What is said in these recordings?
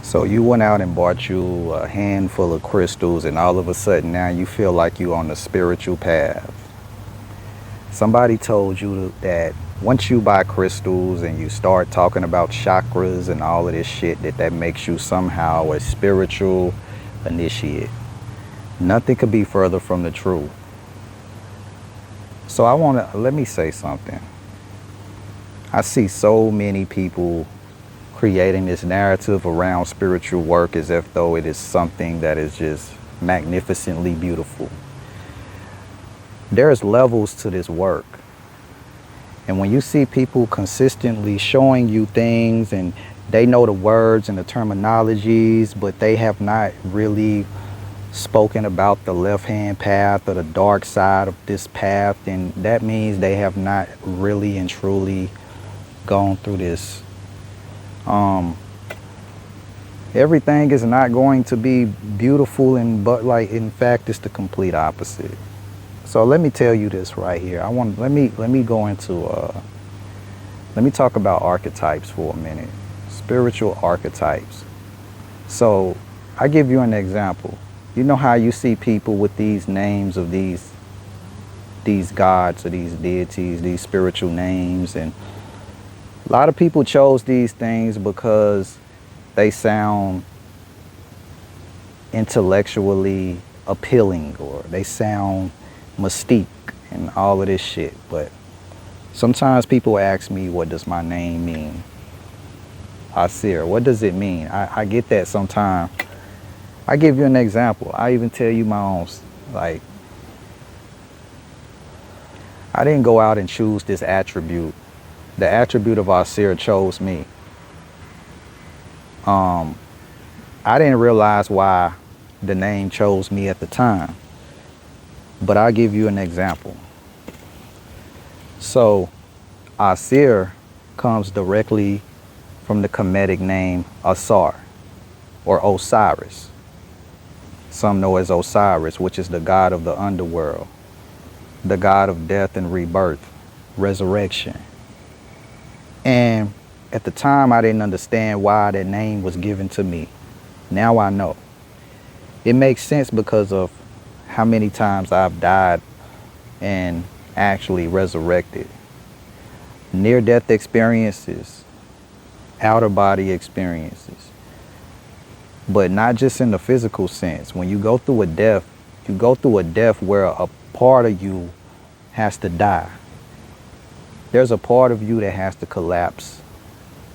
So you went out and bought you a handful of crystals, and all of a sudden now you feel like you're on the spiritual path. Somebody told you that once you buy crystals and you start talking about chakras and all of this shit, that makes you somehow a spiritual initiate. Nothing could be further from the truth. So let me say something. I see so many people creating this narrative around spiritual work as if though it is something that is just magnificently beautiful. There's levels to this work. And when you see people consistently showing you things and they know the words and the terminologies, but they have not really spoken about the left-hand path or the dark side of this path, then that means they have not really and truly gone through this. Everything is not going to be beautiful, but like in fact it's the complete opposite. So let me tell you this right here. Let me go into let me talk about archetypes for a minute. Spiritual archetypes. So I give you an example. You know how you see people with these names of these gods or these deities, these spiritual names, and a lot of people chose these things because they sound intellectually appealing, or they sound mystique and all of this shit. But sometimes people ask me, what does my name mean? Osir, what does it mean? I get that sometimes. I give you an example. I even tell you my own, like, I didn't go out and choose this attribute. The attribute of Osir chose me. I didn't realize why the name chose me at the time, but I'll give you an example. So Osir comes directly from the Kemetic name Asar, or Osiris. Some know as Osiris, which is the god of the underworld, the god of death and rebirth, resurrection. And at the time, I didn't understand why that name was given to me. Now I know. It makes sense because of how many times I've died and actually resurrected. Near-death experiences, outer body experiences. But not just in the physical sense. When you go through a death, you go through a death where a part of you has to die. There's a part of you that has to collapse,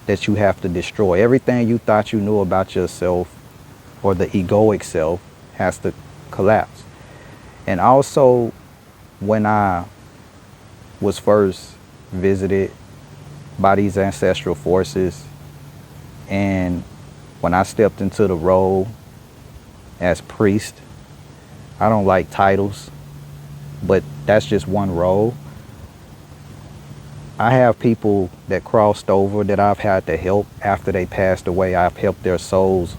that you have to destroy. Everything you thought you knew about yourself, or the egoic self, has to collapse. And also, when I was first visited by these ancestral forces, and when I stepped into the role as priest, I don't like titles, but that's just one role. I have people that crossed over that I've had to help after they passed away. I've helped their souls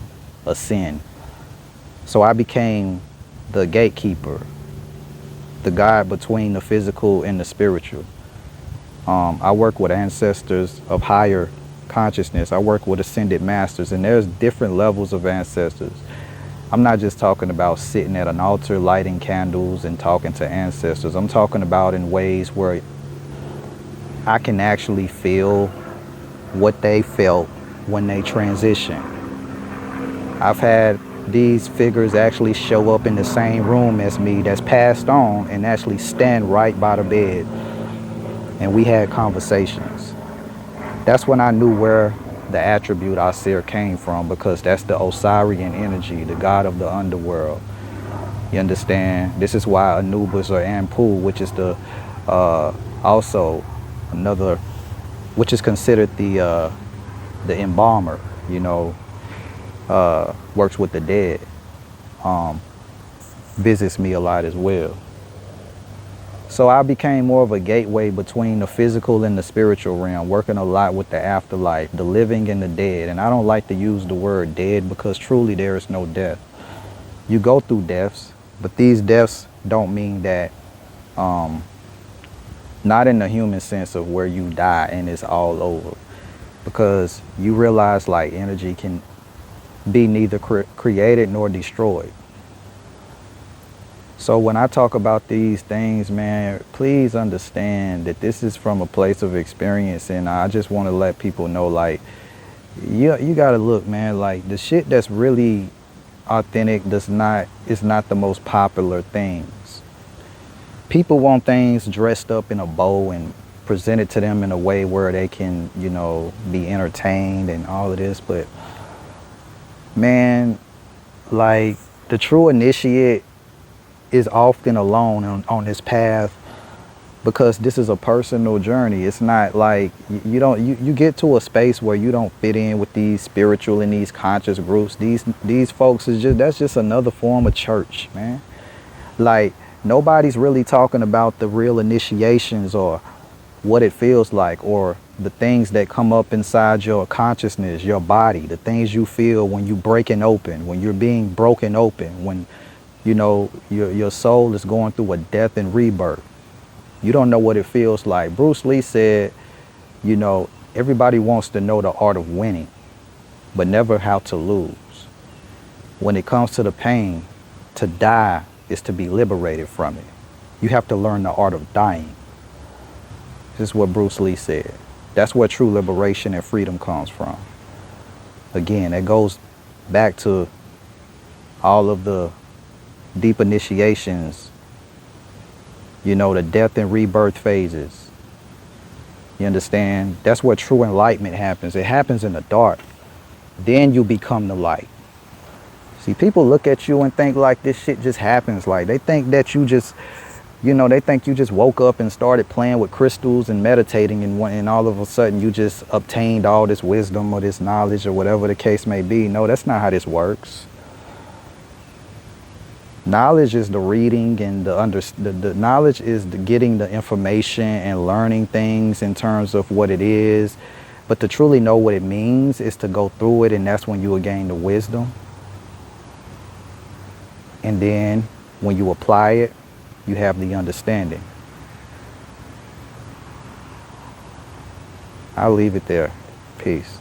ascend. So I became the gatekeeper, the guide between the physical and the spiritual. I work with ancestors of higher consciousness. I work with ascended masters, and there's different levels of ancestors. I'm not just talking about sitting at an altar, lighting candles and talking to ancestors. I'm talking about in ways where I can actually feel what they felt when they transition. I've had these figures actually show up in the same room as me that's passed on and actually stand right by the bed. And we had conversations. That's when I knew where the attribute Osir came from, because that's the Osirian energy, the god of the underworld. You understand? This is why Anubis or Anpu, which is the also another, which is considered the embalmer, you know, works with the dead, visits me a lot as well. So I became more of a gateway between the physical and the spiritual realm, working a lot with the afterlife, the living and the dead. And I don't like to use the word dead because truly there is no death. You go through deaths, but these deaths don't mean that, not in the human sense of where you die and it's all over. Because you realize like energy can be neither created nor destroyed. So when I talk about these things, man, please understand that this is from a place of experience, and I just want to let people know, like, you gotta look, man, like the shit that's really authentic is not the most popular things. People want things dressed up in a bow and presented to them in a way where they can, be entertained and all of this, but man, like the true initiate is often alone on this path, because this is a personal journey. It's not like you get to a space where you don't fit in with these spiritual and these conscious groups. These folks that's just another form of church, man. Like nobody's really talking about the real initiations or what it feels like, or the things that come up inside your consciousness, your body, the things you feel when you breaking open, when you're being broken open, when your soul is going through a death and rebirth. You don't know what it feels like. Bruce Lee said, everybody wants to know the art of winning, but never how to lose. When it comes to the pain, to die is to be liberated from it. You have to learn the art of dying. This is what Bruce Lee said. That's where true liberation and freedom comes from. Again, it goes back to all of the deep initiations, the death and rebirth phases. You understand? That's where true enlightenment happens. It happens in the dark. Then you become the light. See, people look at you and think like this shit just happens. Like they think that you just, they think you just woke up and started playing with crystals and meditating, and all of a sudden you just obtained all this wisdom or this knowledge or whatever the case may be. No, that's not how this works. Knowledge is the reading and the knowledge is the getting the information and learning things in terms of what it is. But to truly know what it means is to go through it, and that's when you will gain the wisdom. And then when you apply it, you have the understanding. I'll leave it there. Peace.